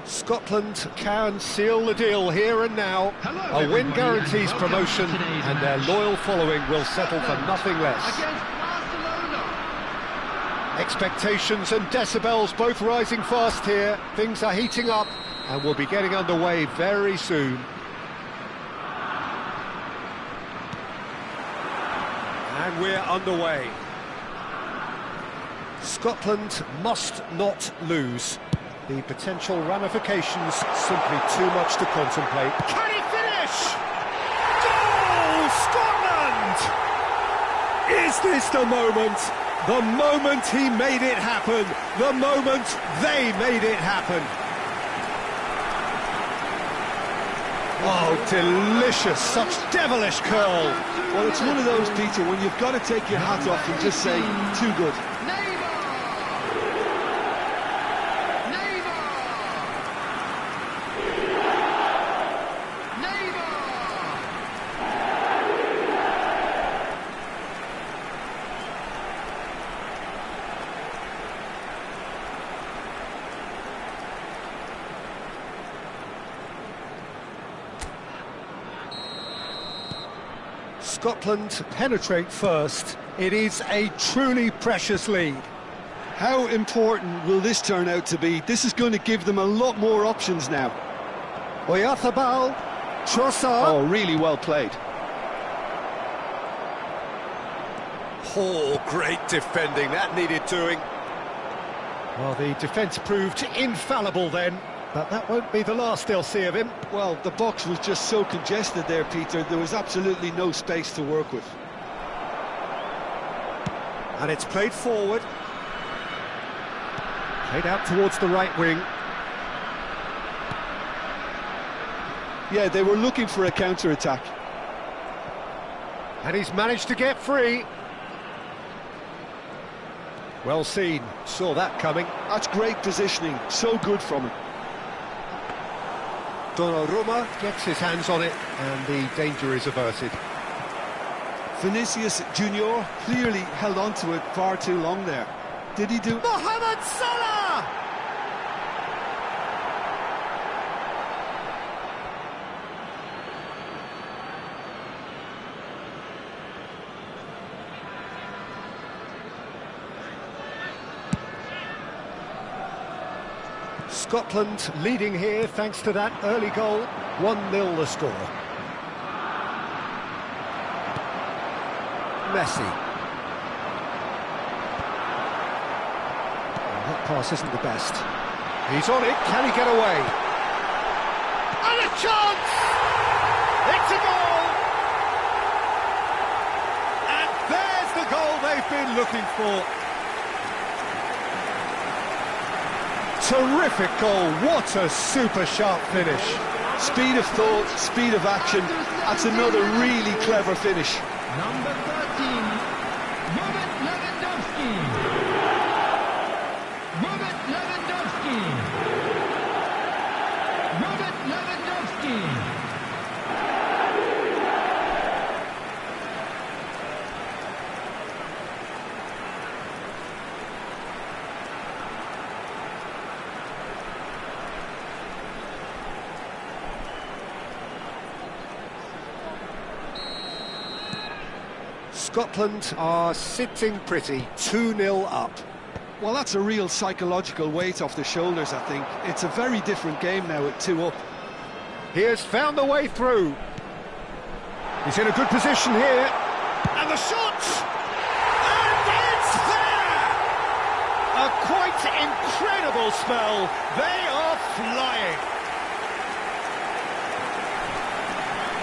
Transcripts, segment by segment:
Scotland can seal the deal here and now. A win guarantees promotion, and their loyal following will settle for nothing less. Expectations and decibels both rising fast here. Things are heating up, and we'll be getting underway very soon. And we're underway. Scotland must not lose. The potential ramifications simply too much to contemplate. Can he finish? Goal! Scotland! Is this the moment? The moment he made it happen. The moment they made it happen. Oh, delicious. Such devilish curl. Well, it's one of those, Peter, when you've got to take your hat off and just say, too good. Scotland penetrate first. It is a truly precious lead. How important will this turn out to be? This is going to give them a lot more options now. Oyarzabal, Trossard. Oh, really well played. Oh, great defending. That needed doing. Well, the defence proved infallible then, but that won't be the last they'll see of him. Well, the box was just so congested there, Peter. There was absolutely no space to work with. And it's played forward. Played out towards the right wing. Yeah, they were looking for a counter-attack. And he's managed to get free. Well seen, saw that coming. That's great positioning, so good from him. Donnarumma gets his hands on it, and the danger is averted. Vinicius Junior clearly held on to it far too long there. Did he do... Mohamed Salah! Scotland leading here thanks to that early goal. 1-0 the score. Messi. Oh, that pass isn't the best. He's on it, can he get away? And a chance! It's a goal! And there's the goal they've been looking for. Terrific goal, what a super sharp finish. Speed of thought, speed of action, that's another really clever finish. Number 13, Robert Lewandowski. Robert Lewandowski. Robert Lewandowski. Scotland are sitting pretty, 2-0 up. Well, that's a real psychological weight off the shoulders, I think. It's a very different game now at 2 up. He has found the way through. He's in a good position here. And the shot! And it's there! A quite incredible spell. They are flying.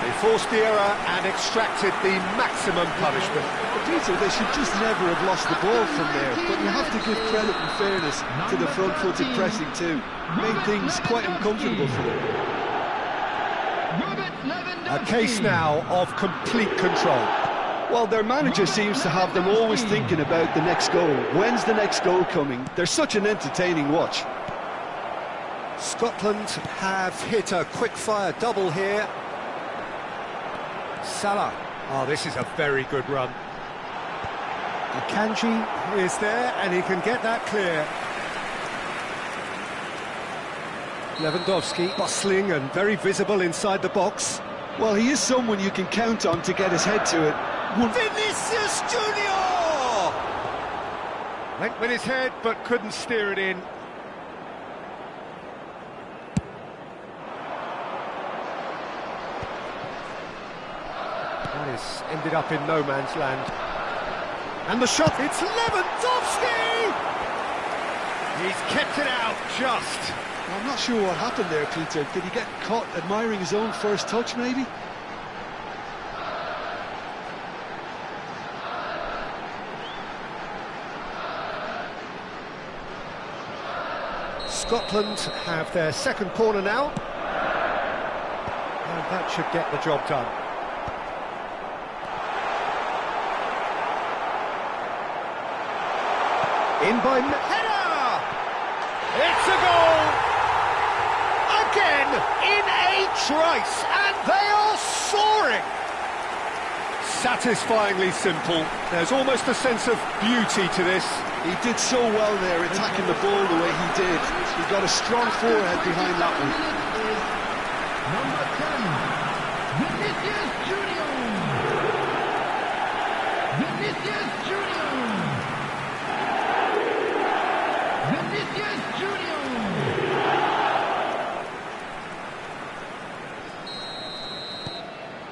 They forced the error and extracted the maximum punishment. Peter, they should just never have lost the ball from there, but you have to give credit and fairness to the front-footed pressing too. Made things quite uncomfortable for them. A case now of complete control. Well, their manager seems to have them always thinking about the next goal. When's the next goal coming? They're such an entertaining watch. Scotland have hit a quick-fire double here. Salah. Oh, this is a very good run. Akanji is there, and he can get that clear. Lewandowski, bustling and very visible inside the box. Well, he is someone you can count on to get his head to it. Vinicius Junior! Went with his head, but couldn't steer it in. That is ended up in no man's land. And the shot, it's Lewandowski! He's kept it out just. I'm not sure what happened there, Peter. Did he get caught admiring his own first touch, maybe? Scotland have their second corner now. And that should get the job done. In by header! It's a goal! Again, in a trice, and they are soaring! Satisfyingly simple. There's almost a sense of beauty to this. He did so well there, attacking the ball the way he did. He got a strong forehead behind that one. Number 10, Vinicius Junior. Vinicius Junior. Vinicius Junior.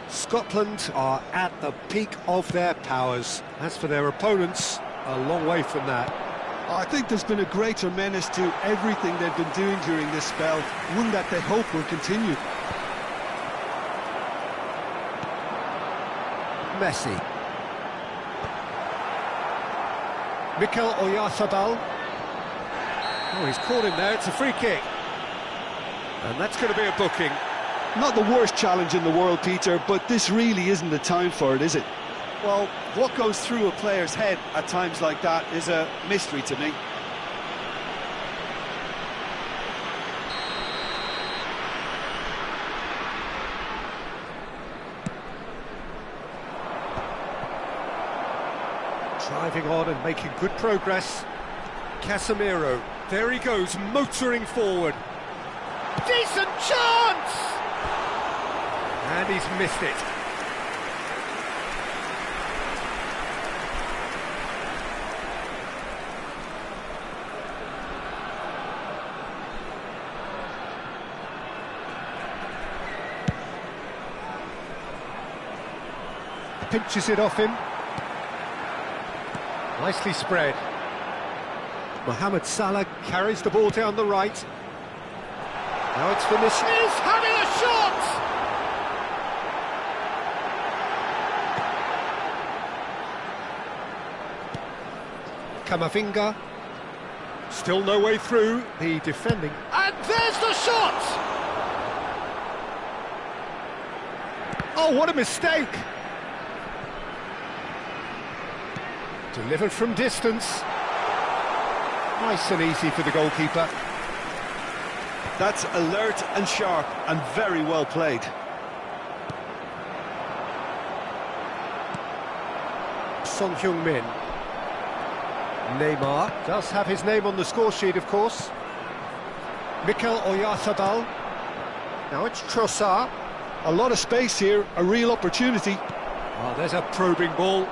Scotland are at the peak of their powers. As for their opponents, a long way from that. I think there's been a greater menace to everything they've been doing during this spell, one that they hope will continue. Messi. Mikel Oyarzabal. Oh, he's caught him there, it's a free kick. And that's going to be a booking. Not the worst challenge in the world, Peter, but this really isn't the time for it, is it? Well, what goes through a player's head at times like that is a mystery to me. Driving on and making good progress. Casemiro, there he goes, motoring forward. Decent chance! And he's missed it. pinches it off him. Nicely spread. Mohamed Salah carries the ball down the right. Now it's Vinicius. He's having a shot! Camavinga. Still no way through the defending. And there's the shot! Oh, what a mistake! Delivered from distance. Nice and easy for the goalkeeper. That's alert and sharp and very well played. Son Heung-min. Neymar does have his name on the score sheet, of course. Mikel Oyarzabal. Now it's Trossard. A lot of space here, a real opportunity. Oh, there's a probing ball.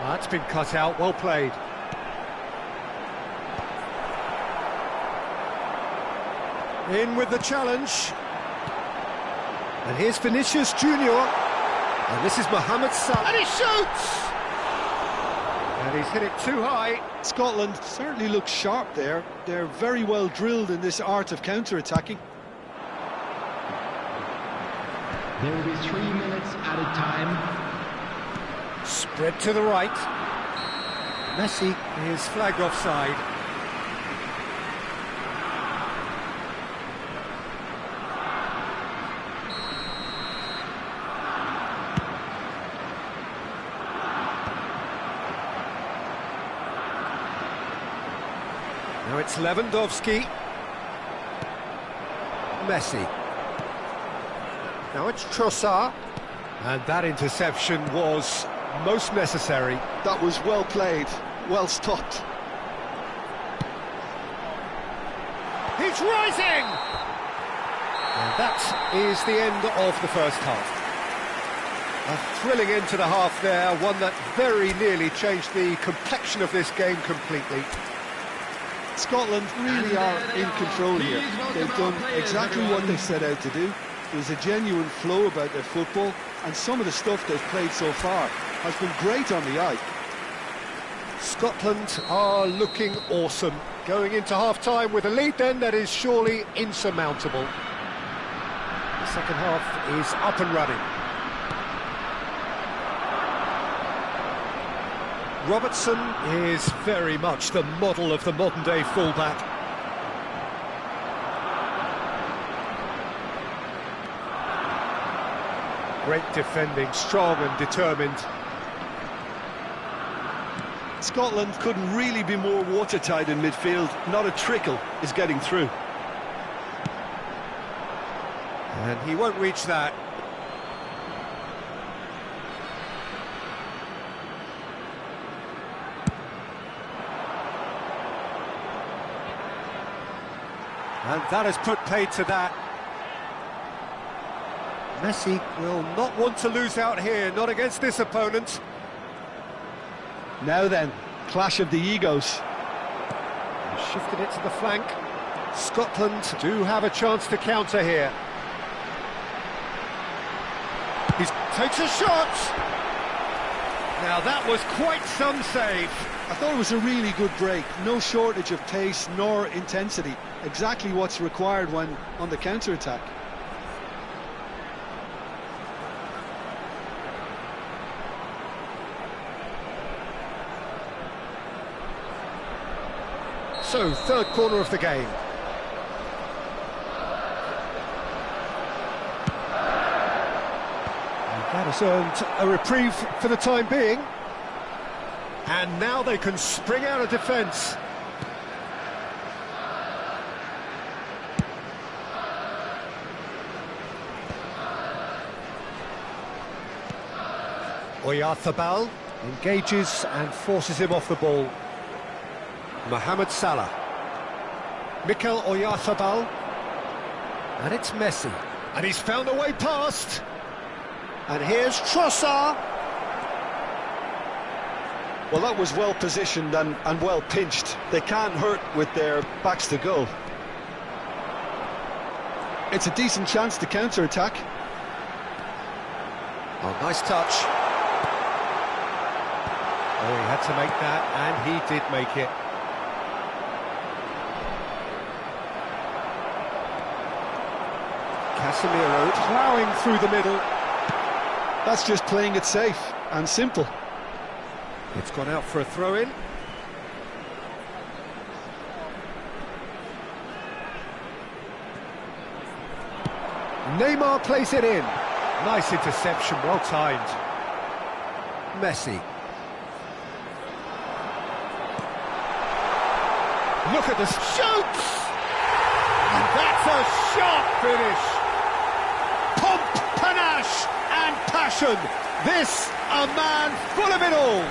That's been cut out, well played. In with the challenge. And here's Vinicius Junior. And this is Mohamed Salah. And he shoots! And he's hit it too high. Scotland certainly looks sharp there. They're very well drilled in this art of counter-attacking. There will be 3 minutes added time. Spread to the right. Messi is flagged offside. Now it's Lewandowski. Messi. Now it's Trossard. And that interception was most necessary. That was well played, well stopped. He's rising! And that is the end of the first half. A thrilling end to the half there, one that very nearly changed the complexion of this game completely. Scotland really are in control here. They've done exactly what they set out to do. There's a genuine flow about their football, and some of the stuff they've played so far has been great on the eye. Scotland are looking awesome. Going into half-time with a lead then that is surely insurmountable. The second half is up and running. Robertson is very much the model of the modern-day fullback. Great defending, strong and determined. Scotland couldn't really be more watertight in midfield. Not a trickle is getting through. And he won't reach that. And that has put paid to that. Messi will not want to lose out here, not against this opponent. Now then, clash of the egos. He's shifted it to the flank. Scotland do have a chance to counter here. He takes a shot! Now that was quite some save. I thought it was a really good break. No shortage of pace nor intensity. Exactly what's required when on the counter-attack. So, third corner of the game. And that has earned a reprieve for the time being. And now they can spring out of defence. Oyarzabal engages and forces him off the ball. Mohamed Salah. Mikel Oyarzabal. And it's Messi. And he's found a way past. And here's Trossard. Well, that was well positioned and well pinched. They can't hurt with their backs to goal. It's a decent chance to counter-attack. Oh, nice touch. Oh, he had to make that, and he did make it. Casemiro ploughing through the middle. That's just playing it safe and simple. It's gone out for a throw-in. Neymar plays it in. Nice interception, well timed. Messi. Look at the shoots! And that's a sharp finish. Pomp, panache and passion. This, a man full of it all.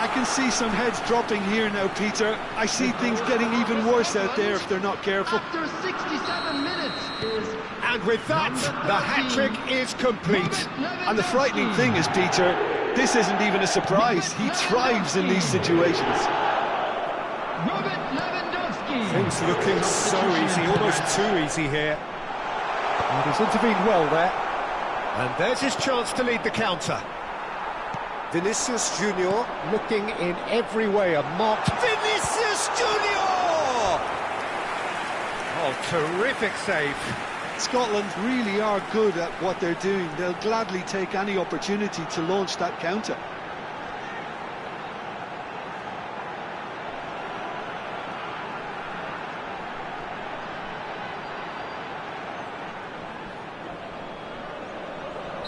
I can see some heads dropping here now, Peter. I see things getting even worse out there if they're not careful. After 67 minutes is... And with that, the hat-trick is complete. And the frightening thing is, Peter, this isn't even a surprise. He thrives in these situations. Things looking so easy, almost too easy here. And he's intervened well there. And there's his chance to lead the counter. Vinicius Junior looking in every way a marked Vinicius Junior! Oh, terrific save. Scotland really are good at what they're doing. They'll gladly take any opportunity to launch that counter.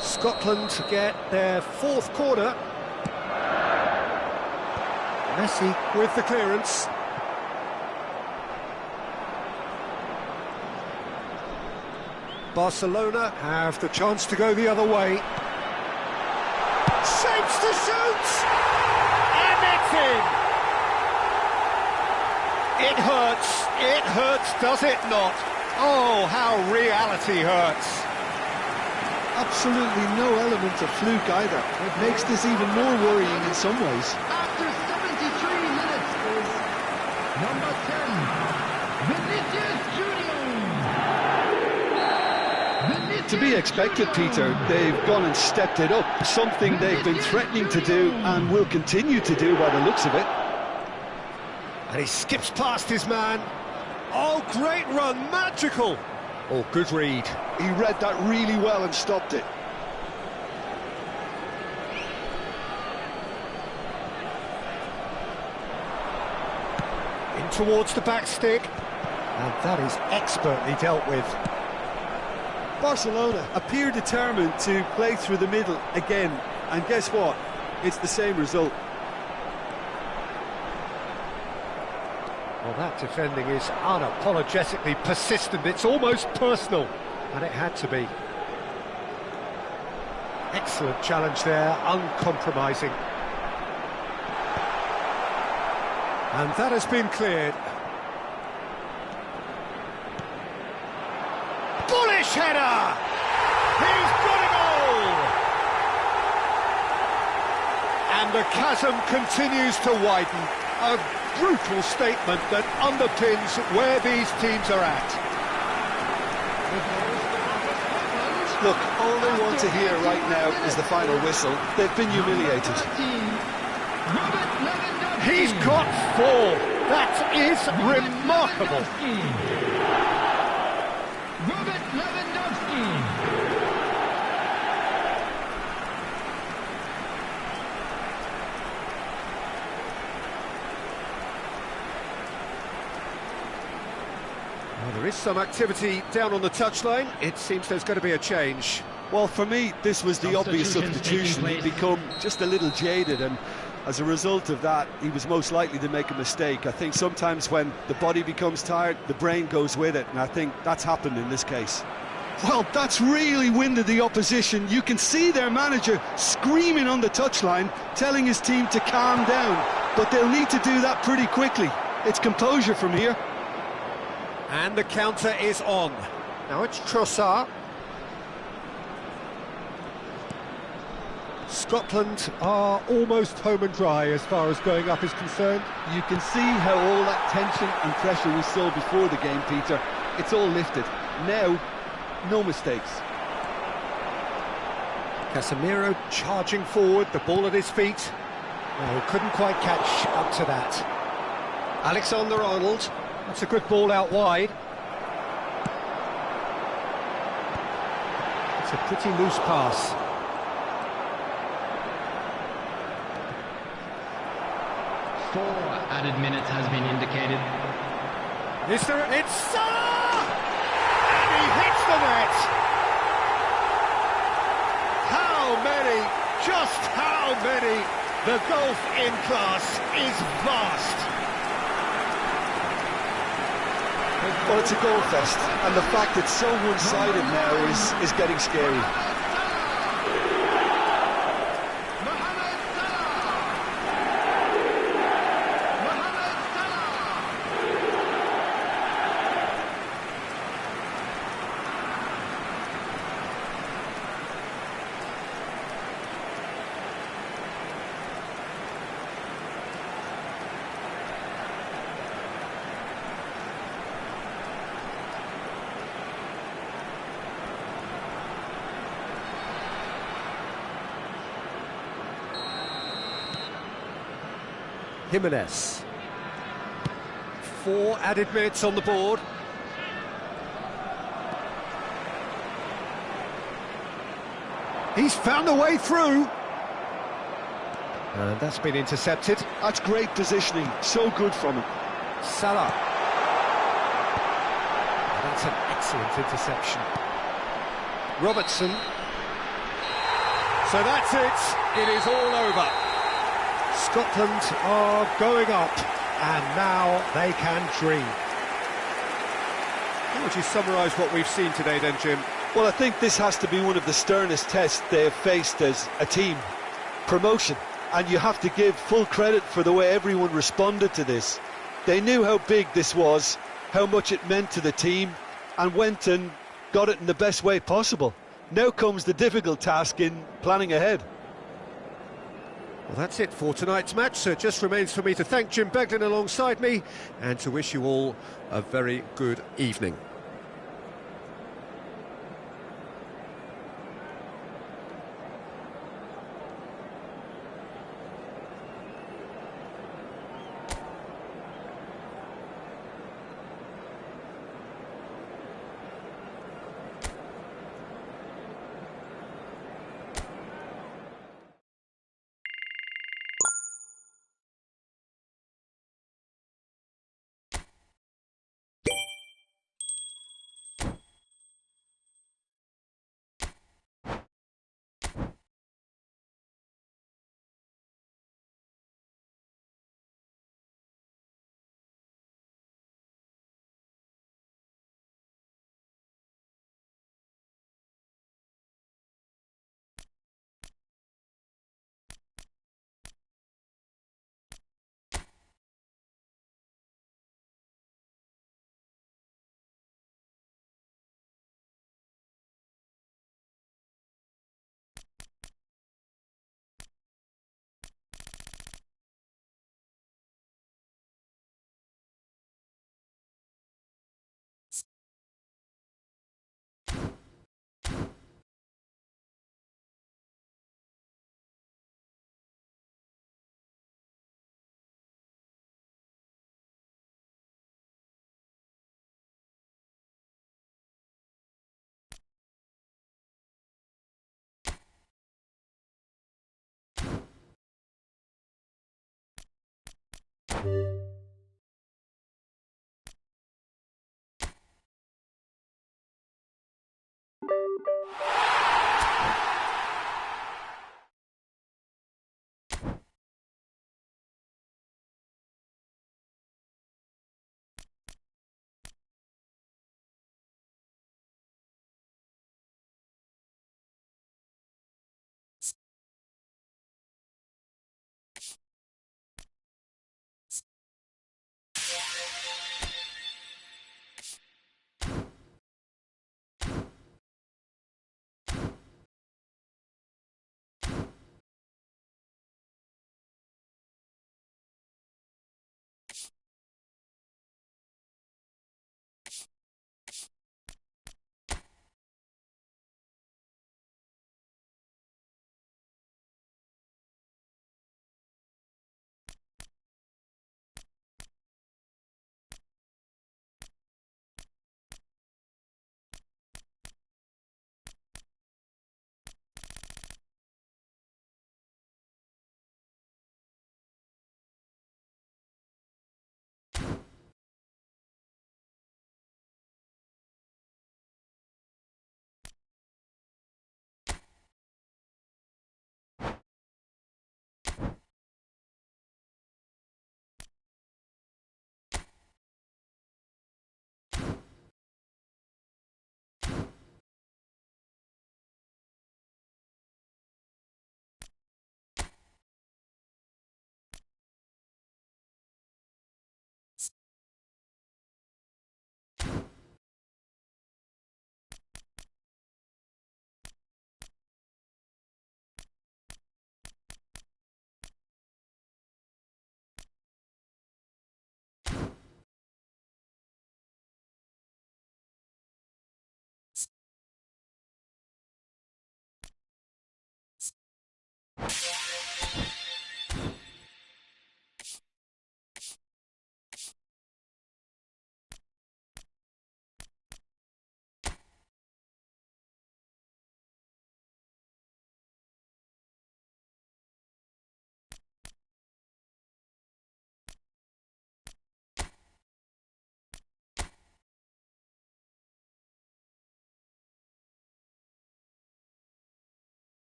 Scotland get their fourth corner. Messi with the clearance. Barcelona have the chance to go the other way. Shapes to shoot! And it's in! It hurts, does it not? Oh, how reality hurts. Absolutely no element of fluke either. It makes this even more worrying in some ways. After 73 minutes is number 10, Vinicius Junior. To be expected, Peter. They've gone and stepped it up. Something they've been threatening to do and will continue to do by the looks of it. And he skips past his man. Oh, great run, magical. Oh, good read. He read that really well and stopped it. In towards the back stick. And that is expertly dealt with. Barcelona appear determined to play through the middle again. And guess what? It's the same result. Well, that defending is unapologetically persistent. It's almost personal. And it had to be. Excellent challenge there, uncompromising. And that has been cleared. Bullish header! He's got a goal! And the chasm continues to widen. A brutal statement that underpins where these teams are at. Look, all they want to hear right now is the final whistle. They've been humiliated. He's got 4. That is remarkable. Well, there is some activity down on the touchline. It seems there's going to be a change. Well, for me, this was the obvious substitution. He'd become just a little jaded, and as a result of that, he was most likely to make a mistake. I think sometimes when the body becomes tired, the brain goes with it, and I think that's happened in this case. Well, that's really winded the opposition. You can see their manager screaming on the touchline, telling his team to calm down, but they'll need to do that pretty quickly. It's composure from here. And the counter is on. Now it's Trossard. Scotland are almost home and dry as far as going up is concerned. You can see how all that tension and pressure we saw before the game, Peter, it's all lifted. Now, no mistakes. Casemiro charging forward, the ball at his feet. No, couldn't quite catch up to that. Alexander-Arnold. That's a good ball out wide. It's a pretty loose pass. 4 added minutes has been indicated. Is there? It's Salah! And he hits the net! How many? Just how many? The gulf in class is vast. Well, it's a goal fest, and the fact it's so one-sided now is getting scary. Jimenez. 4 added minutes on the board. He's found a way through. And that's been intercepted. That's great positioning, so good from him. Salah. That's an excellent interception. Robertson. So that's it. It is all over. Scotland are going up, and now they can dream. How would you summarise what we've seen today then, Jim? Well, I think this has to be one of the sternest tests they have faced as a team. Promotion. And you have to give full credit for the way everyone responded to this. They knew how big this was, how much it meant to the team, and went and got it in the best way possible. Now comes the difficult task in planning ahead. Well, that's it for tonight's match, so it just remains for me to thank Jim Beglin alongside me and to wish you all a very good evening.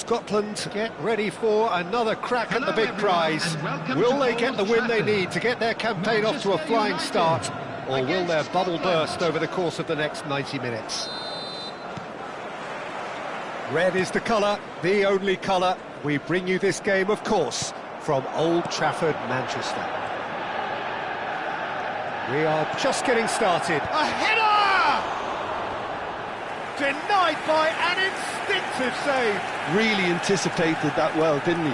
Scotland get ready for another crack at the big prize. Will they get the win they need to get their campaign off to a flying start, or will their bubble burst over the course of the next 90 minutes? Red is the colour, the only colour. We bring you this game, of course, from Old Trafford, Manchester. We are just getting started. A header! Denied by an instinctive save. Really anticipated that well, didn't he?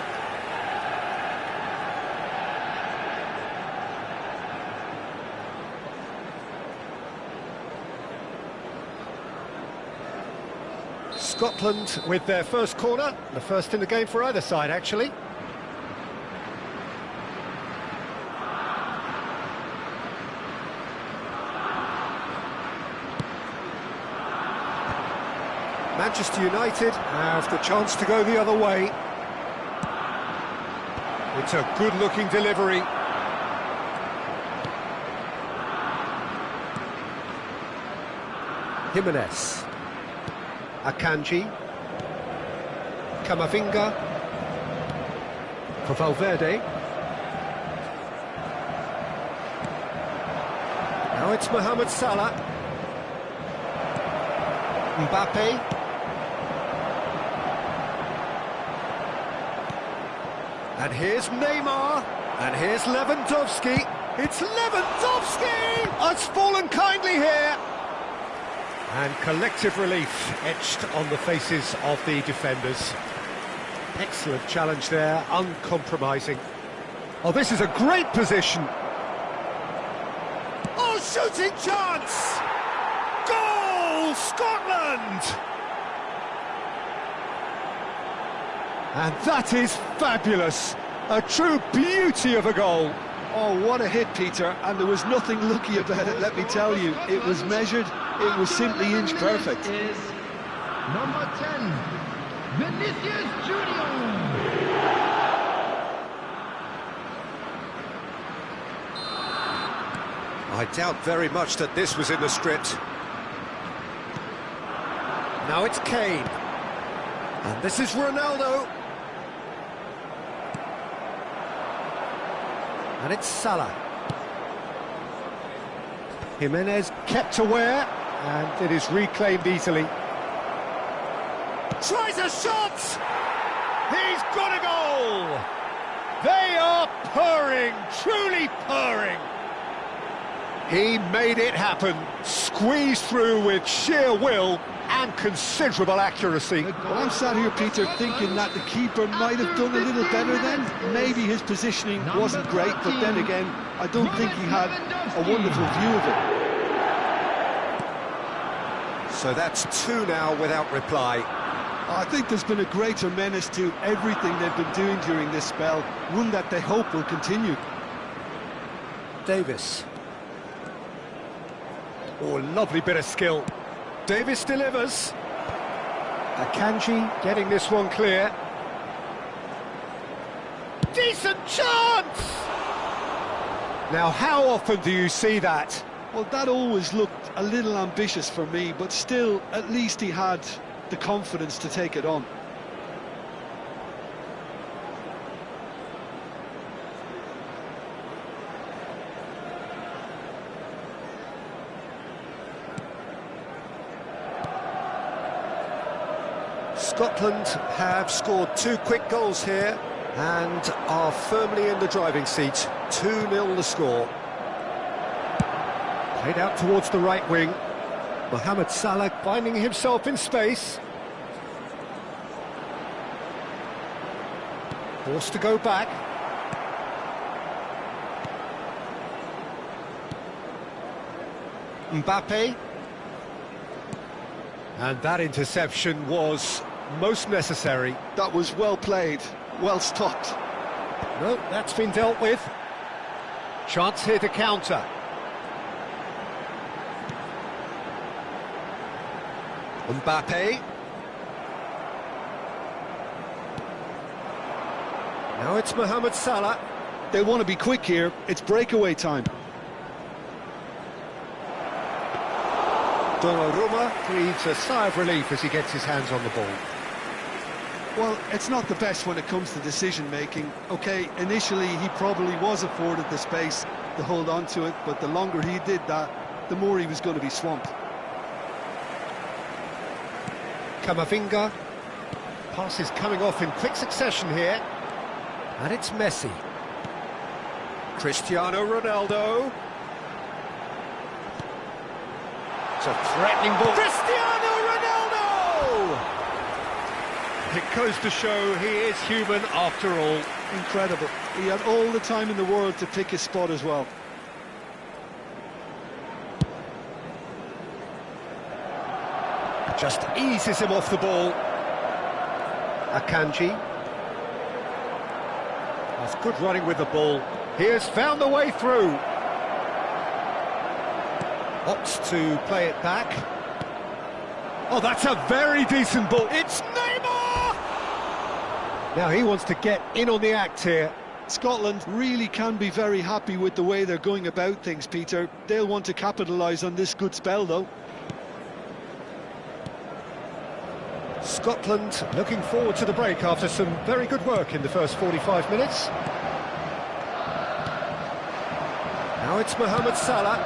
Scotland with their first corner, the first in the game for either side, actually. Manchester United have the chance to go the other way. It's a good-looking delivery. Jimenez. Akanji. Camavinga. For Valverde. Now it's Mohamed Salah. Mbappe. And here's Neymar, and here's Lewandowski. It's Lewandowski! It's fallen kindly here. And collective relief etched on the faces of the defenders. Excellent challenge there, uncompromising. Oh, this is a great position. Oh, shooting chance! Goal, Scotland! And that is fabulous. A true beauty of a goal. Oh, what a hit, Peter, and there was nothing lucky about it, let me tell you. It was measured, it was simply inch perfect. Is number 10, Vinicius Junior. I doubt very much that this was in the script. Now it's Kane. And this is Ronaldo. And it's Salah. Jimenez kept aware, and it is reclaimed easily. Tries a shot! He's got a goal! They are purring, truly purring. He made it happen, squeezed through with sheer will and considerable accuracy. Well, I'm sat here, Peter, thinking that the keeper might have done a little better then. Maybe his positioning wasn't great, but then again, I don't think he had a wonderful view of it. So that's two now without reply. I think there's been a greater menace to everything they've been doing during this spell, one that they hope will continue. Davis. Oh, lovely bit of skill. Davis delivers. Akanji getting this one clear. Decent chance! Now, how often do you see that? Well, that always looked a little ambitious for me, but still, at least he had the confidence to take it on. Scotland have scored two quick goals here and are firmly in the driving seat. 2-0 the score. Played out towards the right wing. Mohamed Salah finding himself in space. Forced to go back. Mbappe. And that interception was most necessary. That was well played, well stopped. No, that's been dealt with. Chance here to counter. Mbappe. Now it's Mohamed Salah. They want to be quick here, it's breakaway time. Donnarumma breathes a sigh of relief as he gets his hands on the ball. Well, it's not the best when it comes to decision-making. OK, initially he probably was afforded the space to hold on to it, but the longer he did that, the more he was going to be swamped. Camavinga. Passes coming off in quick succession here. And it's Messi. Cristiano Ronaldo. It's a threatening ball. Cristiano Ronaldo! It goes to show he is human after all. Incredible. He had all the time in the world to pick his spot as well. Just eases him off the ball. Akanji. That's good running with the ball. He has found the way through. Opts to play it back. Oh, that's a very decent ball. It's Neymar! Now he wants to get in on the act here. Scotland really can be very happy with the way they're going about things, Peter. They'll want to capitalise on this good spell, though. Scotland looking forward to the break after some very good work in the first 45 minutes. Now it's Mohamed Salah.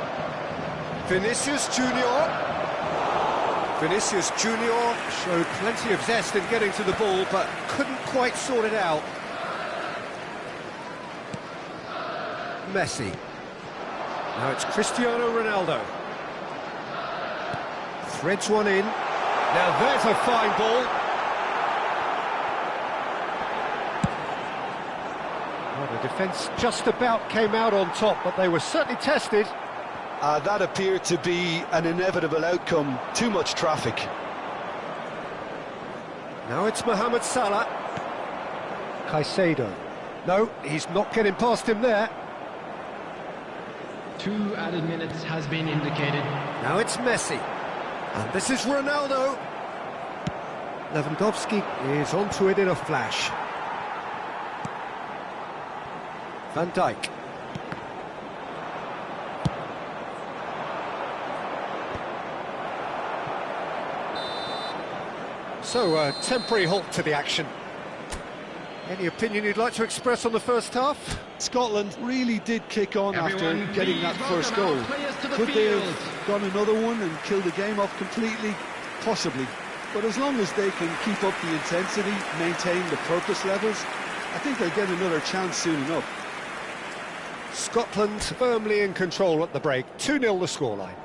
Vinicius Junior. Vinicius Junior showed plenty of zest in getting to the ball, but couldn't quite sort it out. Messi. Now it's Cristiano Ronaldo. Threads one in. Now there's a fine ball. Well, the defence just about came out on top, but they were certainly tested. That appeared to be an inevitable outcome. Too much traffic. Now it's Mohamed Salah. Caicedo. No, he's not getting past him there. 2 added minutes has been indicated. Now it's Messi. And this is Ronaldo. Lewandowski is onto it in a flash. Van Dijk. So, a temporary halt to the action. Any opinion you'd like to express on the first half? Scotland really did kick on Everyone, after getting that first goal. Could they have got another one and killed the game off completely? Possibly. But as long as they can keep up the intensity, maintain the purpose levels, I think they'll get another chance soon enough. Scotland firmly in control at the break. 2-0 the scoreline.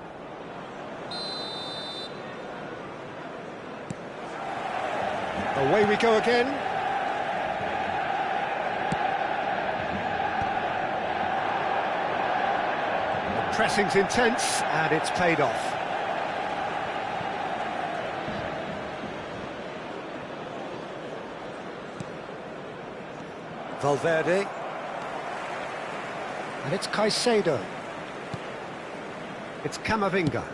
Away we go again. The pressing's intense, and it's paid off. Valverde. And it's Caicedo. It's Camavinga.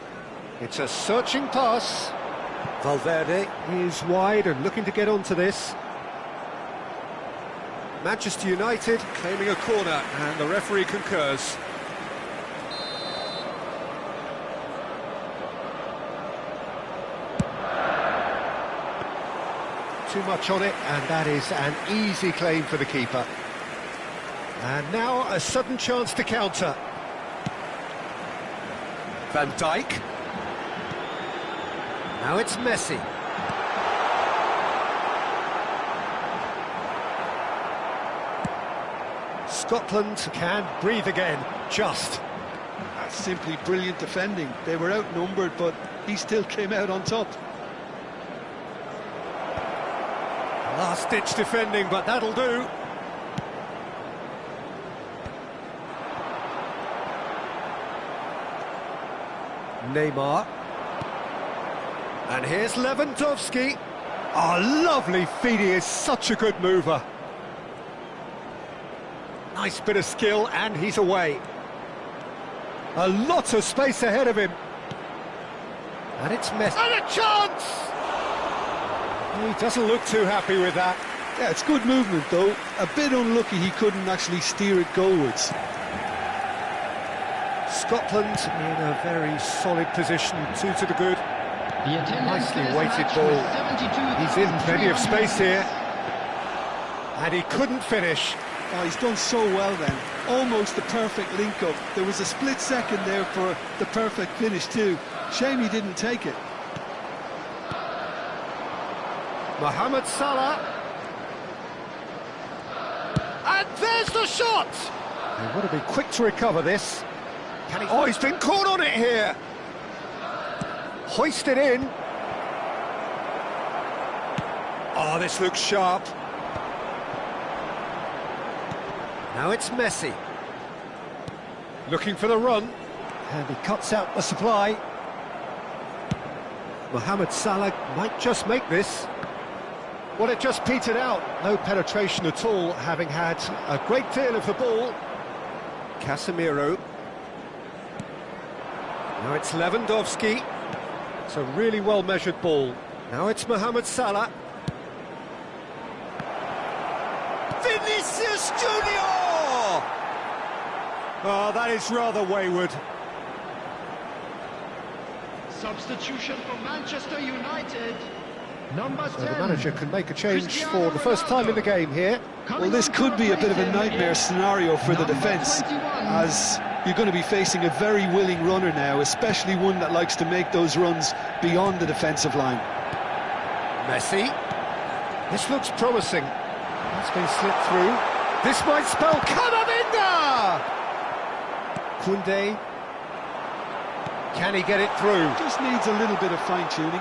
It's a searching pass. Valverde is wide and looking to get onto this. Manchester United claiming a corner, and the referee concurs. Too much on it, and that is an easy claim for the keeper. And now a sudden chance to counter. Van Dijk. Now it's Messi. Scotland can breathe again, just. That's simply brilliant defending. They were outnumbered, but he still came out on top. Last-ditch defending, but that'll do. Neymar. And here's Lewandowski. Oh, lovely feed, he is such a good mover. Nice bit of skill, and he's away. A lot of space ahead of him. And it's Messi. And a chance! He doesn't look too happy with that. Yeah, it's good movement, though. A bit unlucky he couldn't actually steer it goalwards. Scotland in a very solid position, 2 to the good. The attendance Nicely says weighted match ball. was He's in plenty of 72,300. space here. And he couldn't finish. Oh, he's done so well then. Almost the perfect link-up. There was a split second there for the perfect finish too. Shame he didn't take it. Mohamed Salah. And there's the shot! They've got to be quick to recover this. Can he... Oh, he's been caught on it here! Hoisted in. Oh, this looks sharp. Now it's Messi. Looking for the run. And he cuts out the supply. Mohamed Salah might just make this. Well, it just petered out. No penetration at all, having had a great deal of the ball. Casemiro. Now it's Lewandowski. It's a really well-measured ball. Now it's Mohamed Salah. Vinicius Junior! Oh, that is rather wayward. Substitution for Manchester United. Number 10. So the manager can make a change for the first time in the game here. Well, this could be a bit of a nightmare scenario for the defence, as you're going to be facing a very willing runner now, especially one that likes to make those runs beyond the defensive line. Messi. This looks promising. That's been slipped through. This might spell Camavinga! Koundé. Can he get it through? Just needs a little bit of fine-tuning.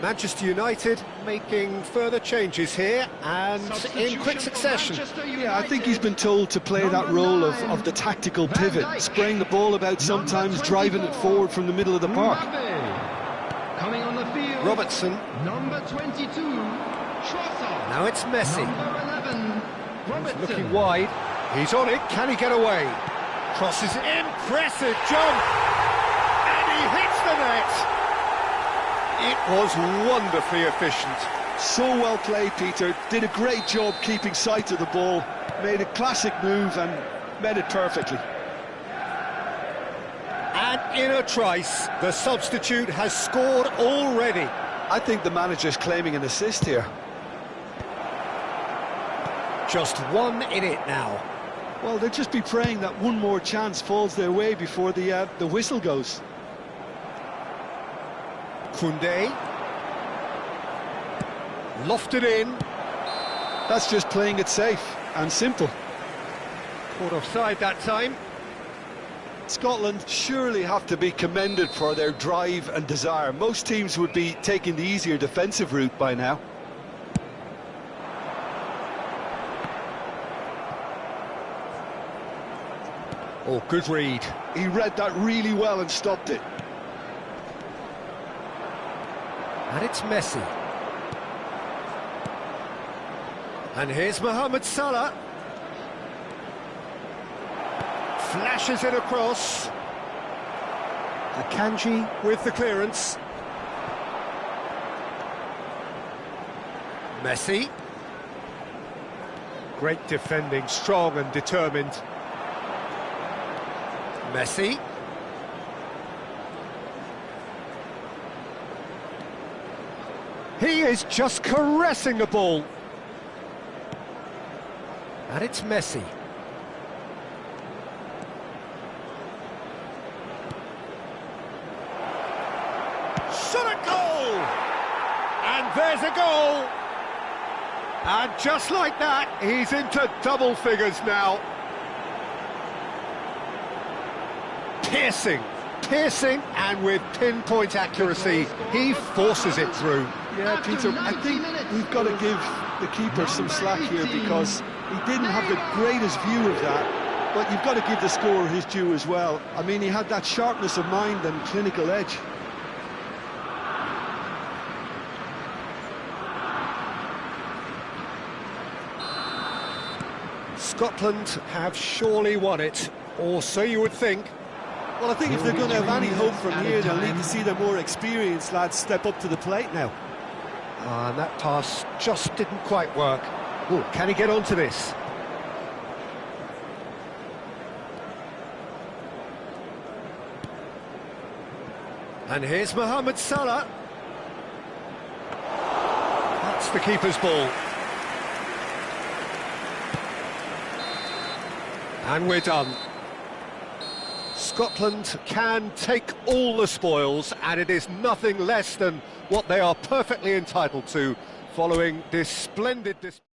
Manchester United making further changes here and in quick succession. Yeah, I think he's been told to play that role of the tactical pivot, spraying the ball about sometimes, driving it forward from the middle of the park. Coming on the field. Robertson. Number 22. Trossard. Now it's Messi. Number 11. Robertson. Looking wide. He's on it. Can he get away? Crosses. Impressive jump. And he hits the net. It was wonderfully efficient. So well played, Peter. Did a great job keeping sight of the ball. Made a classic move and met it perfectly. And in a trice, the substitute has scored already. I think the manager's claiming an assist here. Just one in it now. Well, they'll just be praying that one more chance falls their way before the whistle goes. Koundé. Lofted in. That's just playing it safe and simple. Caught offside that time. Scotland surely have to be commended for their drive and desire. Most teams would be taking the easier defensive route by now. Oh, good read. He read that really well and stopped it. And it's Messi. And here's Mohamed Salah. Flashes it across. Akanji with the clearance. Messi. Great defending, strong and determined. Messi. He is just caressing the ball. And it's Messi. Shot a goal! And there's a goal! And just like that, he's into double figures now. Piercing, and with pinpoint accuracy, he forces it through. Yeah, Peter, I think we've got to give the keeper some slack here because he didn't have the greatest view of that, but you've got to give the scorer his due as well. I mean, he had that sharpness of mind and clinical edge. Scotland have surely won it, or so you would think. Well, I think if they're going to have any hope from here, they'll need to see the more experienced lads step up to the plate now. And that pass just didn't quite work. Oh, can he get onto this? And here's Mohamed Salah. That's the keeper's ball. And we're done. Scotland can take all the spoils, and it is nothing less than what they are perfectly entitled to following this splendid display.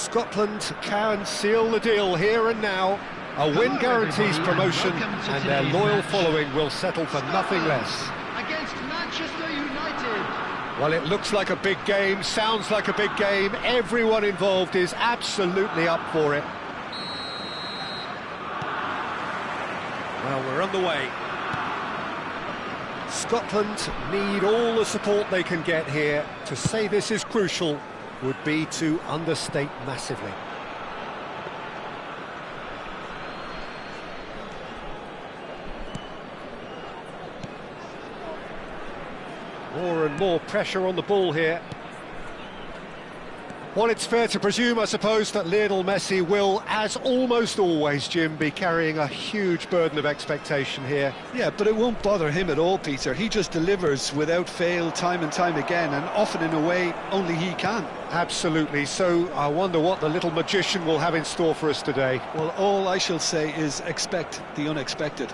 Scotland can seal the deal here and now. A win guarantees promotion, and their loyal following will settle for nothing less. Against Manchester United. Well, it looks like a big game, sounds like a big game. Everyone involved is absolutely up for it. Well, we're on the way. Scotland need all the support they can get here. To say this is crucial would be to understate massively. More and more pressure on the ball here. Well, it's fair to presume, I suppose, that Lionel Messi will, as almost always, Jim, be carrying a huge burden of expectation here. Yeah, but it won't bother him at all, Peter. He just delivers without fail time and time again, and often in a way only he can. Absolutely. So I wonder what the little magician will have in store for us today. Well, all I shall say is expect the unexpected.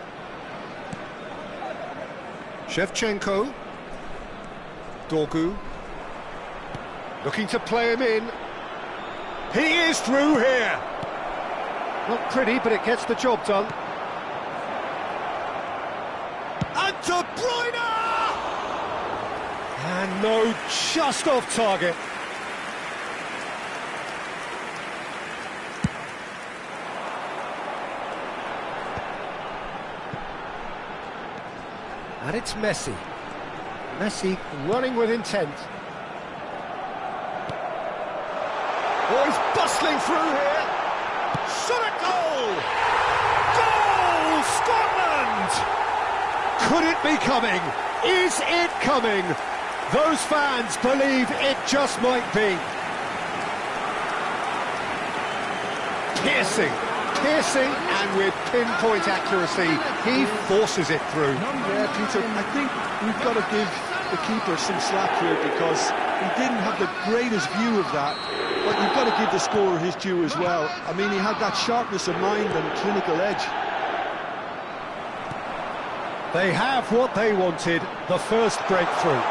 Shevchenko. Dorgu. Looking to play him in. He is through here. Not pretty, but it gets the job done. And De Bruyne! And no, just off target. And it's Messi. Messi running with intent. Oh, he's bustling through here. Shot a goal! Goal! Scotland! Could it be coming? Is it coming? Those fans believe it just might be. Piercing, and with pinpoint accuracy, he forces it through. Yeah, Peter, I think we've got to give the keeper some slack here because he didn't have the greatest view of that. But you've got to give the scorer his due as well. I mean, he had that sharpness of mind and clinical edge. They have what they wanted, the first breakthrough.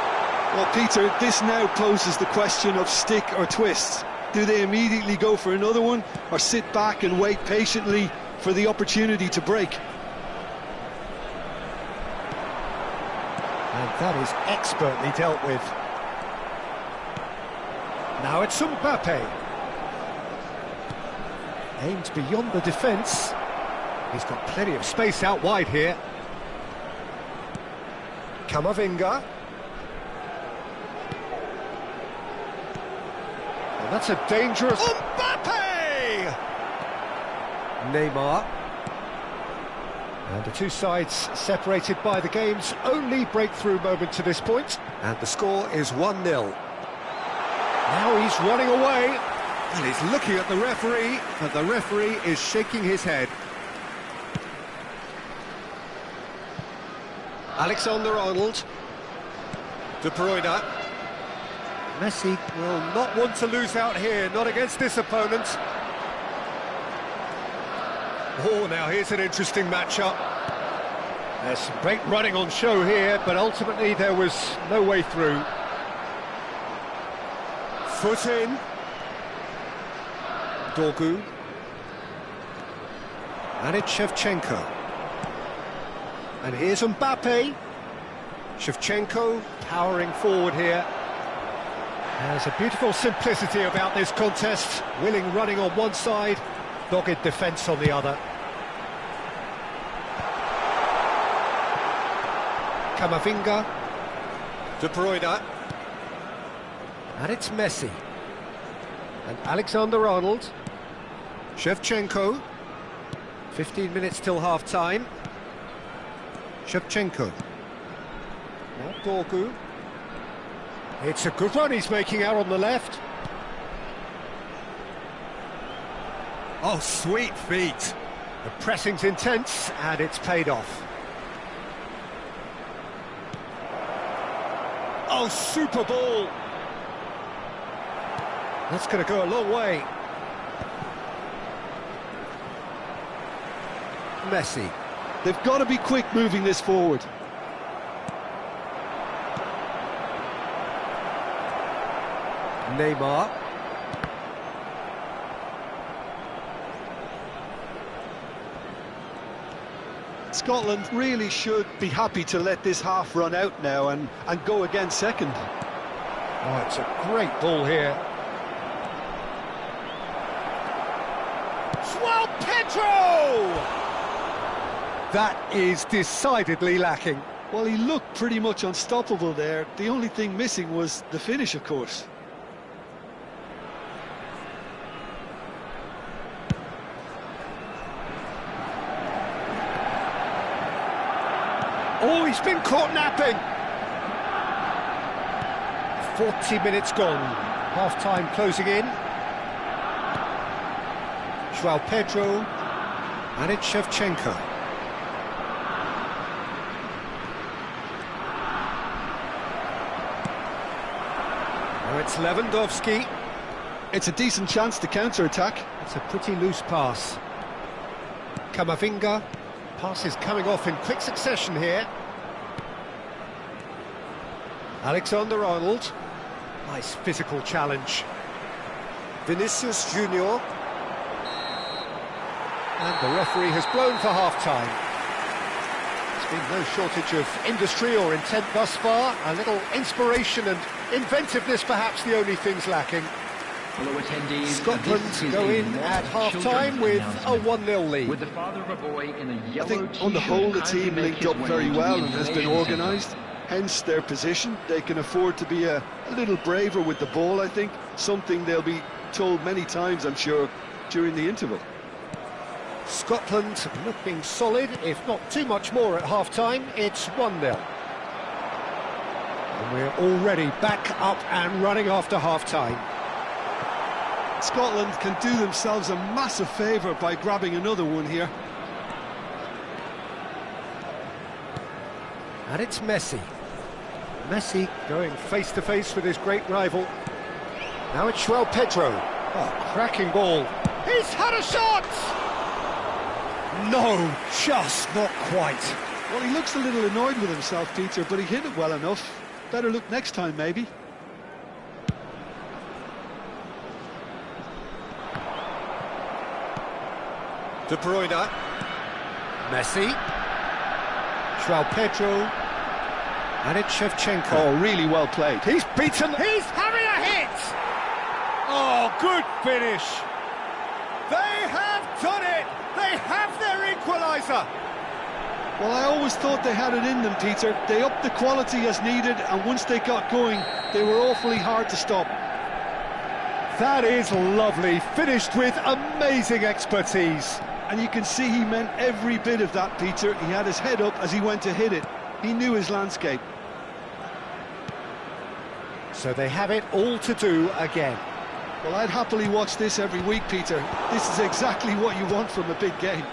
Well, Peter, this now poses the question of stick or twist. Do they immediately go for another one, or sit back and wait patiently for the opportunity to break? And that is expertly dealt with. Now it's Mbappe. Aimed beyond the defence. He's got plenty of space out wide here. Camavinga. And that's a dangerous... Mbappe! Neymar. And the two sides separated by the game's only breakthrough moment to this point. And the score is 1-0. Now he's running away, and he's looking at the referee, and the referee is shaking his head. Alexander-Arnold. De Bruyne. Messi will not want to lose out here, not against this opponent. Oh, now here's an interesting matchup. There's some great running on show here, but ultimately there was no way through. Foot in. Dorgu. And it's Shevchenko. And here's Mbappe. Shevchenko powering forward here. There's a beautiful simplicity about this contest. Willing running on one side, dogged defence on the other. Camavinga. De Bruyne. And it's Messi. And Alexander-Arnold. Shevchenko. 15 minutes till half-time. Shevchenko. Now Dorgu. It's a good run he's making out on the left. Oh, sweet feet. The pressing's intense, and it's paid off. Oh, super ball. That's going to go a long way. Messi. They've got to be quick moving this forward. Neymar. Scotland really should be happy to let this half run out now and go again second. Oh, it's a great ball here. João Pedro! That is decidedly lacking. Well, he looked pretty much unstoppable there. The only thing missing was the finish, of course. Oh, he's been caught napping. 40 minutes gone. Half-time closing in. João Pedro. And it's Shevchenko. Now it's Lewandowski. It's a decent chance to counter-attack. It's a pretty loose pass. Camavinga. Pass is coming off in quick succession here. Alexander-Arnold. Nice physical challenge. Vinicius Junior. And the referee has blown for half-time. There's been no shortage of industry or intent thus far. A little inspiration and inventiveness perhaps the only things lacking. Scotland go in at half-time with a 1-0 lead. With the father of a boy in a yellow I think on the whole the team linked up very well and has been organised. Hence their position. They can afford to be a little braver with the ball, I think. Something they'll be told many times, I'm sure, during the interval. Scotland looking solid, if not too much more at half-time. It's 1-0. And we're already back up and running after half-time. Scotland can do themselves a massive favour by grabbing another one here. And it's Messi. Messi going face-to-face with his great rival. Now it's João Pedro. Oh, cracking ball. He's had a shot! No, just not quite. Well, he looks a little annoyed with himself, Peter, but he hit it well enough. Better look next time, maybe. De Bruyne. Messi. João Pedro. And it's Shevchenko. Oh, really well played. He's beaten. He's having a hit! Oh, good finish. They have done it. They have their equaliser. Well, I always thought they had it in them, Peter. They upped the quality as needed, and once they got going, they were awfully hard to stop. That is lovely. Finished with amazing expertise. And you can see he meant every bit of that, Peter. He had his head up as he went to hit it. He knew his landscape. So they have it all to do again. Well, I'd happily watch this every week, Peter. This is exactly what you want from a big game.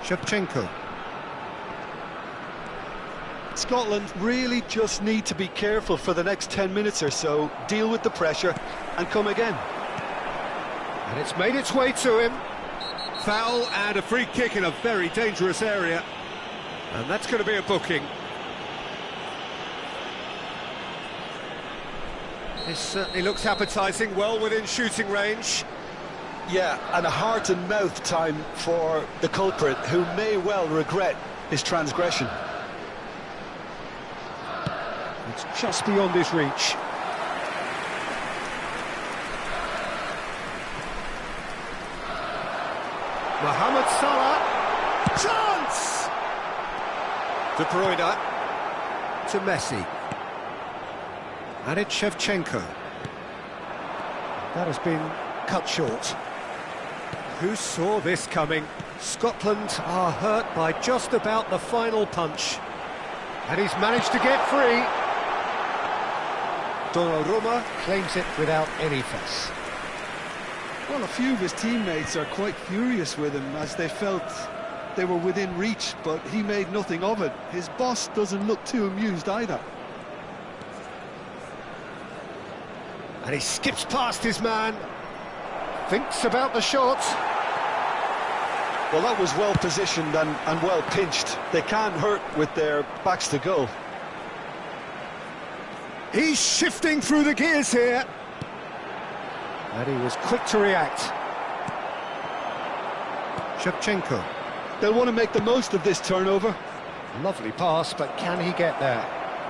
Shevchenko. Scotland really just need to be careful for the next 10 minutes or so, deal with the pressure and come again. And it's made its way to him. Foul and a free kick in a very dangerous area. And that's going to be a booking. This certainly looks appetising, well within shooting range. Yeah, and a heart and mouth time for the culprit, who may well regret his transgression. It's just beyond his reach. Mohamed Salah. Chance! De Bruyne. To Messi. And it's Shevchenko. That has been cut short. Who saw this coming? Scotland are hurt by just about the final punch. And he's managed to get free. Donnarumma claims it without any fuss. Well, a few of his teammates are quite furious with him as they felt they were within reach, but he made nothing of it. His boss doesn't look too amused either. And he skips past his man. Thinks about the shot. Well, that was well positioned and well pinched. They can't hurt with their backs to goal. He's shifting through the gears here. And he was quick to react. Shevchenko. They'll want to make the most of this turnover. Lovely pass, but can he get there?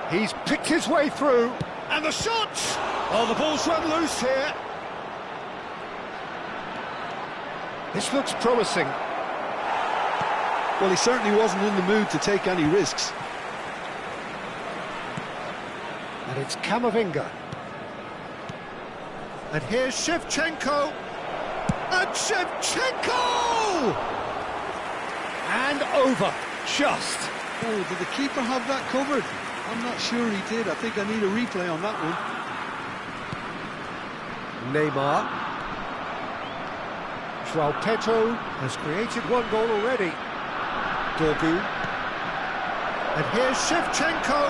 He's picked his way through, and the shot! Oh, the ball's run loose here. This looks promising. Well, he certainly wasn't in the mood to take any risks. And it's Camavinga. And here's Shevchenko. And Shevchenko! And over, just. Oh, did the keeper have that covered? I'm not sure he did. I think I need a replay on that one. Neymar. João Pedro has created one goal already. Dorgu. And here's Shevchenko.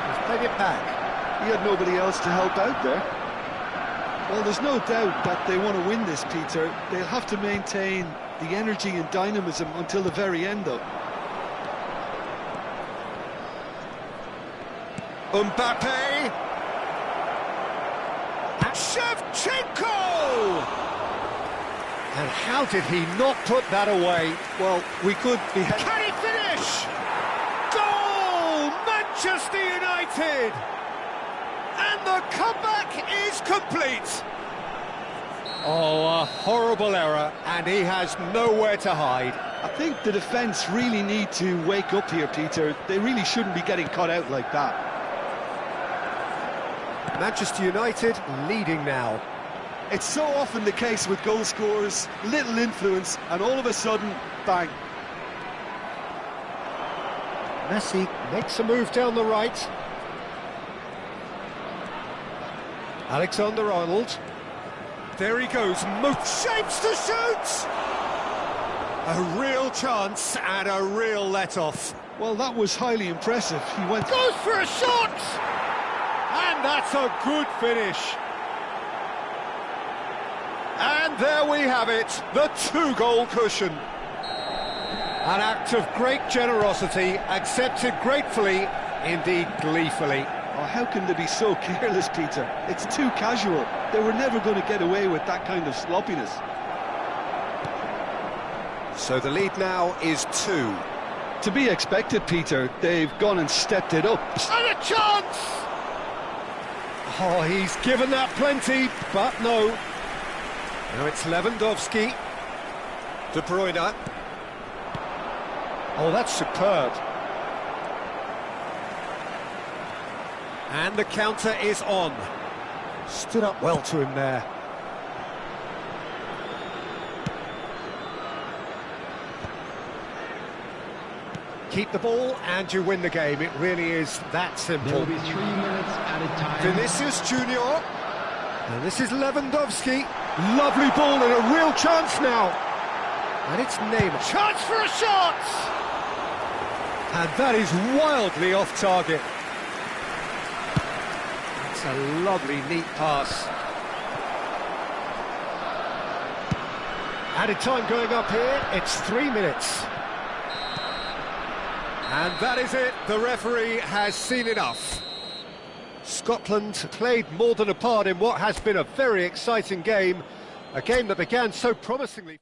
He's played it back. He had nobody else to help out there. Well, there's no doubt that they want to win this, Peter. They'll have to maintain the energy and dynamism until the very end, though. Mbappe! And Shevchenko! And how did he not put that away? Well, we could be... Can he finish? Goal! Manchester United! And the comeback is complete! Oh, a horrible error, and he has nowhere to hide. I think the defence really need to wake up here, Peter. They really shouldn't be getting caught out like that. Manchester United leading now. It's so often the case with goal scorers, little influence, and all of a sudden, bang. Messi makes a move down the right. Alexander-Arnold. There he goes, shapes to shoot! A real chance and a real let-off. Well, that was highly impressive. He went... Goes for a shot! And that's a good finish. And there we have it, the two-goal cushion. An act of great generosity, accepted gratefully, indeed gleefully. Oh, how can they be so careless, Peter? It's too casual. They were never going to get away with that kind of sloppiness. So the lead now is 2. To be expected, Peter. They've gone and stepped it up. And a chance! Oh, he's given that plenty, but no. Now it's Lewandowski. De Bruyne. Oh, that's superb. And the counter is on. Stood up well to him there. Keep the ball and you win the game. It really is that simple. There will be 3 minutes at a time. Vinicius Junior. And this is Lewandowski. Lovely ball and a real chance now. And it's Neymar. Chance for a shot! And that is wildly off target. It's a lovely, neat pass. Added time going up here. It's 3 minutes. And that is it. The referee has seen enough. Scotland played more than a part in what has been a very exciting game. A game that began so promisingly.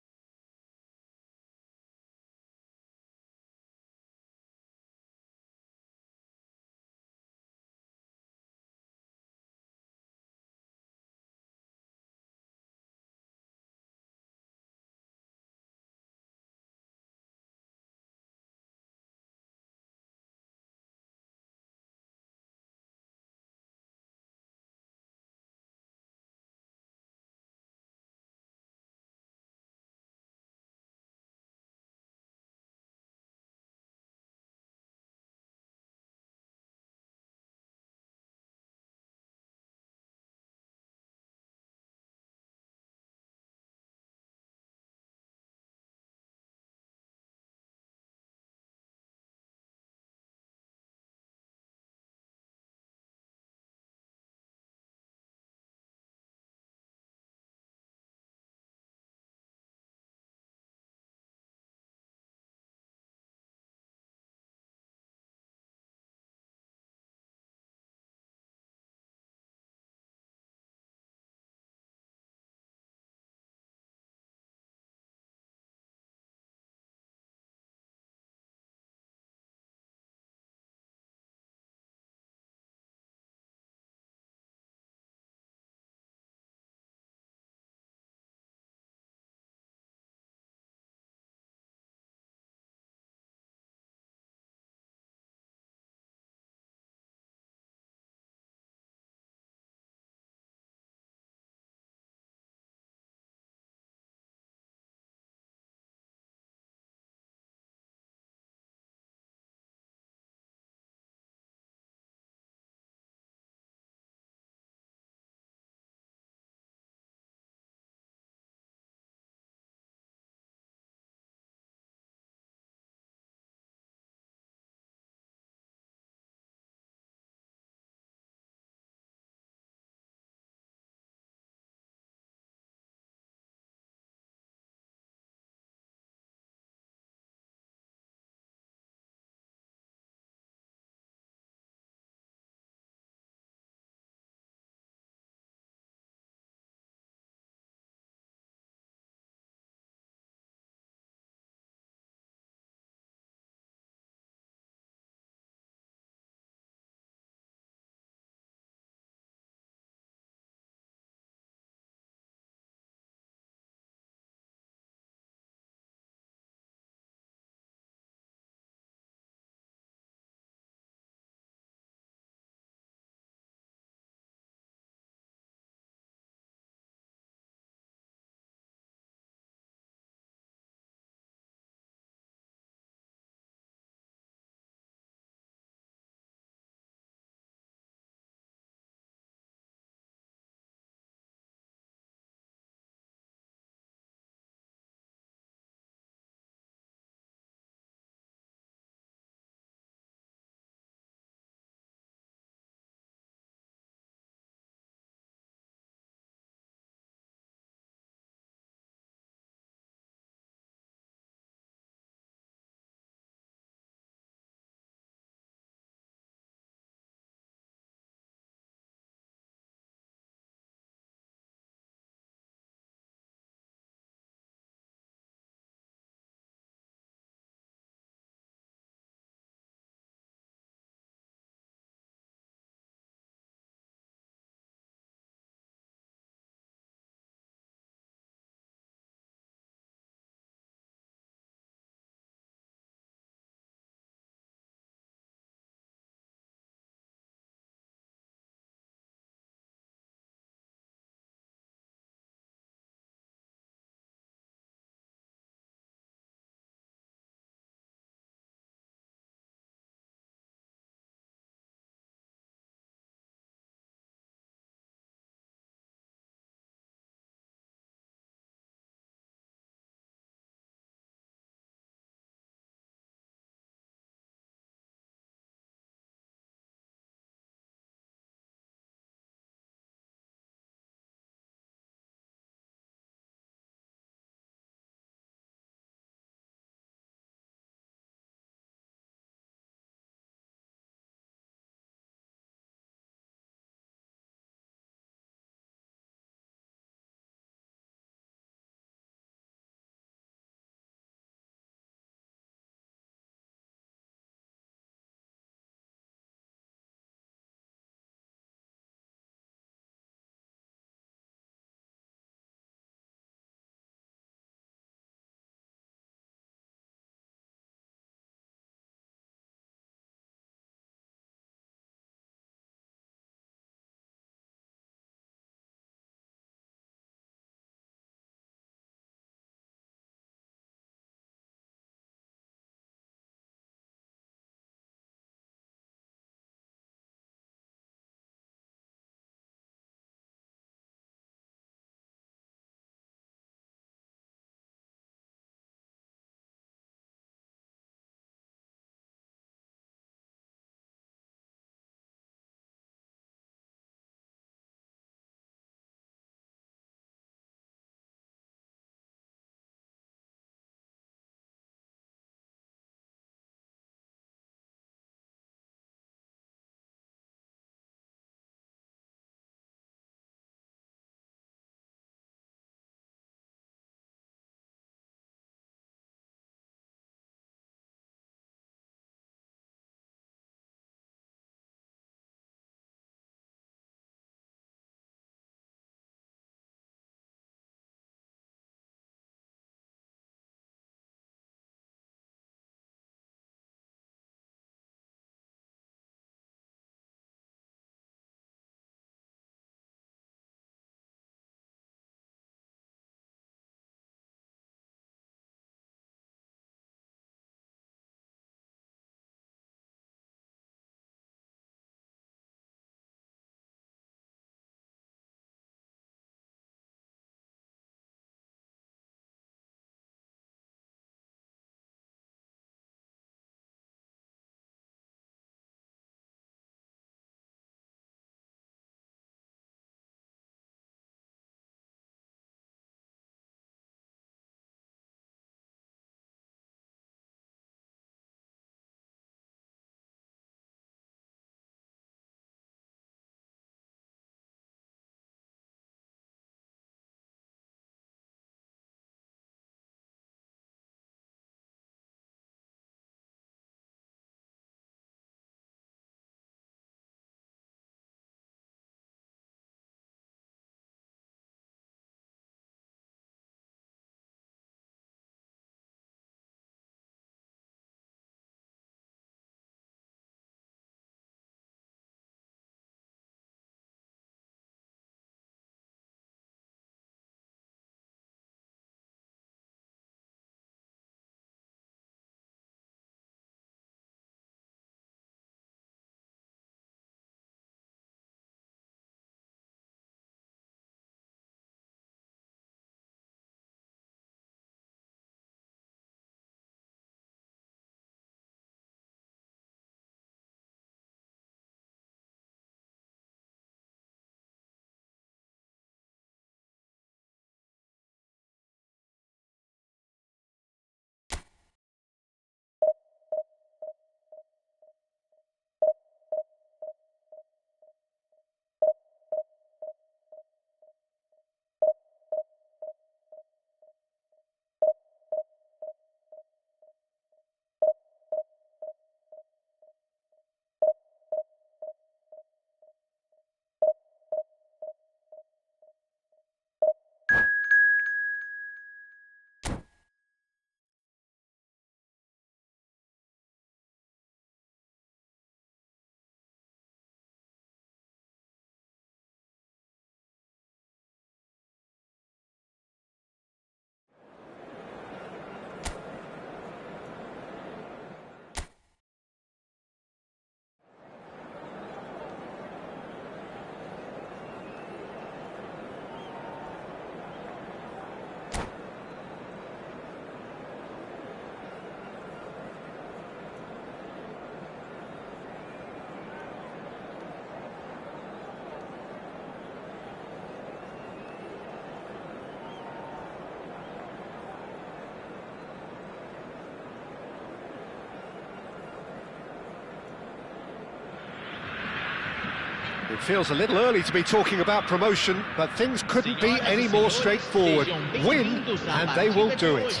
It feels a little early to be talking about promotion, but things couldn't be any more straightforward. Win, and they will do it.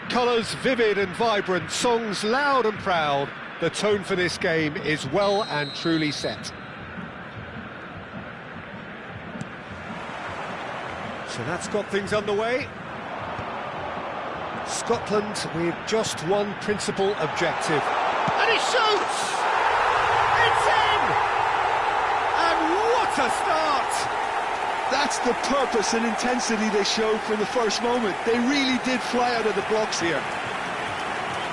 Colours vivid and vibrant, songs loud and proud. The tone for this game is well and truly set. So that's got things underway. Scotland with just one principal objective. And he shoots! It's in! And what a start! That's the purpose and intensity they showed from the first moment. They really did fly out of the blocks here.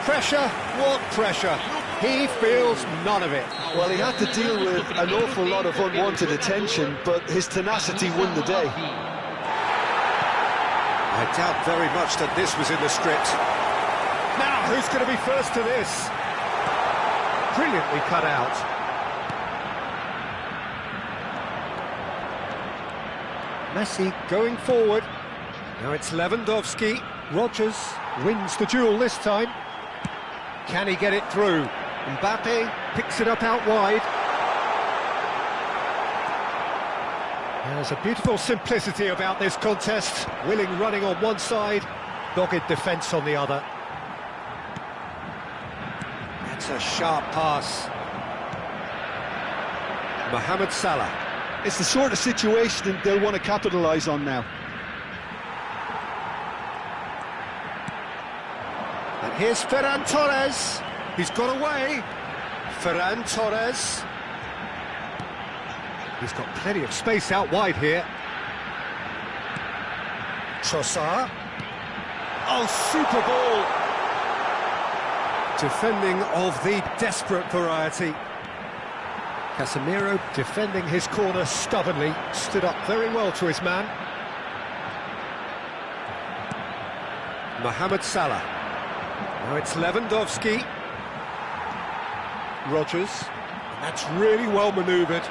Pressure? What pressure? He feels none of it. Well, he had to deal with an awful lot of unwanted attention, but his tenacity won the day. I doubt very much that this was in the script. Now, who's going to be first to this? Brilliantly cut out. Messi going forward. Now it's Lewandowski. Rodgers wins the duel this time. Can he get it through? Mbappe picks it up out wide. There's a beautiful simplicity about this contest. Willing running on one side, dogged defence on the other. That's a sharp pass. Mohamed Salah. It's the sort of situation they'll want to capitalise on now. And here's Ferran Torres. He's got away. Ferran Torres. He's got plenty of space out wide here. Trossard. Oh, super ball. Defending of the desperate variety. Casemiro defending his corner stubbornly. Stood up very well to his man. Mohamed Salah. Now it's Lewandowski. Rodgers. And that's really well manoeuvred.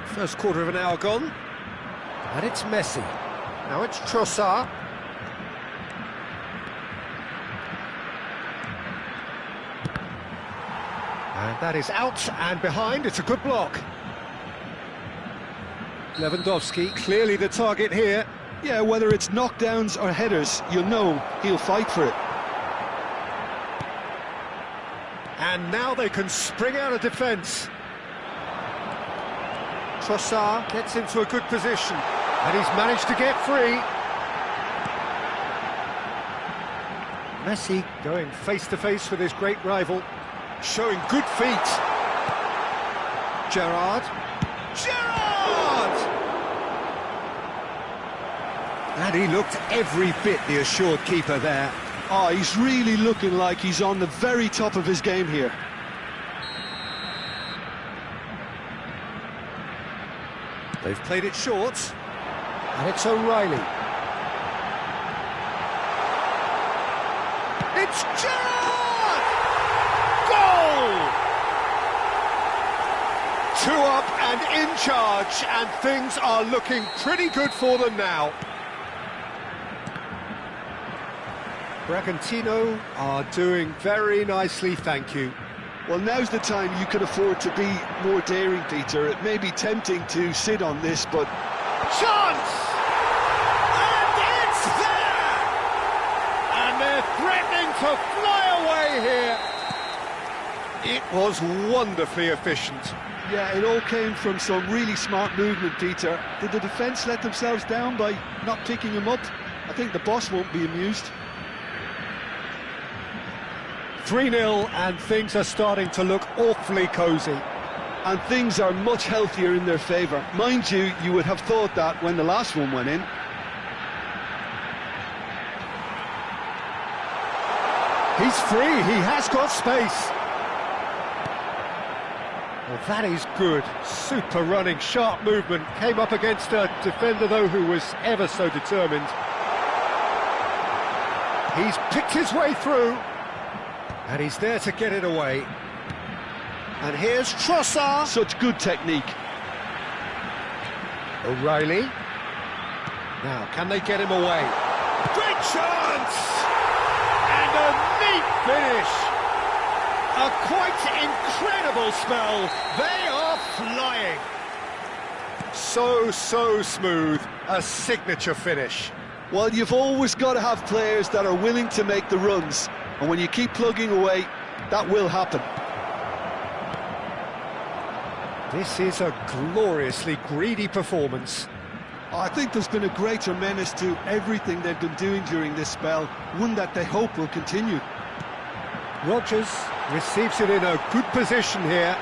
First quarter of an hour gone. And it's Messi. Now it's Trossard. And that is out and behind. It's a good block. Lewandowski, clearly the target here. Yeah, whether it's knockdowns or headers, you'll know he'll fight for it. And now they can spring out of defence. Trossard gets into a good position, and he's managed to get free. Messi going face-to-face with his great rival, showing good feet. Gerrard! And he looked every bit the assured keeper there. Oh, he's really looking like he's on the very top of his game here. They've played it short, and it's O'Reilly. It's Gerrard! Goal! 2 up and in charge, and things are looking pretty good for them now. Bragantino are doing very nicely, thank you. Well, now's the time you can afford to be more daring, Peter. It may be tempting to sit on this, but... Chance! And it's there! And they're threatening to fly away here. It was wonderfully efficient. Yeah, it all came from some really smart movement, Peter. Did the defence let themselves down by not picking him up? I think the boss won't be amused. 3-0, and things are starting to look awfully cosy. And things are much healthier in their favour. Mind you, you would have thought that when the last one went in. He's free, he has got space. Well, that is good. Super running, sharp movement. Came up against a defender, though, who was ever so determined. He's picked his way through. And he's there to get it away. And here's Trossard. Such good technique. O'Reilly. Now, can they get him away? Great chance! And a neat finish. A quite incredible spell. They are flying. So smooth. A signature finish. Well, you've always got to have players that are willing to make the runs. And when you keep plugging away, that will happen. This is a gloriously greedy performance. I think there's been a greater menace to everything they've been doing during this spell, one that they hope will continue. Rodgers receives it in a good position here.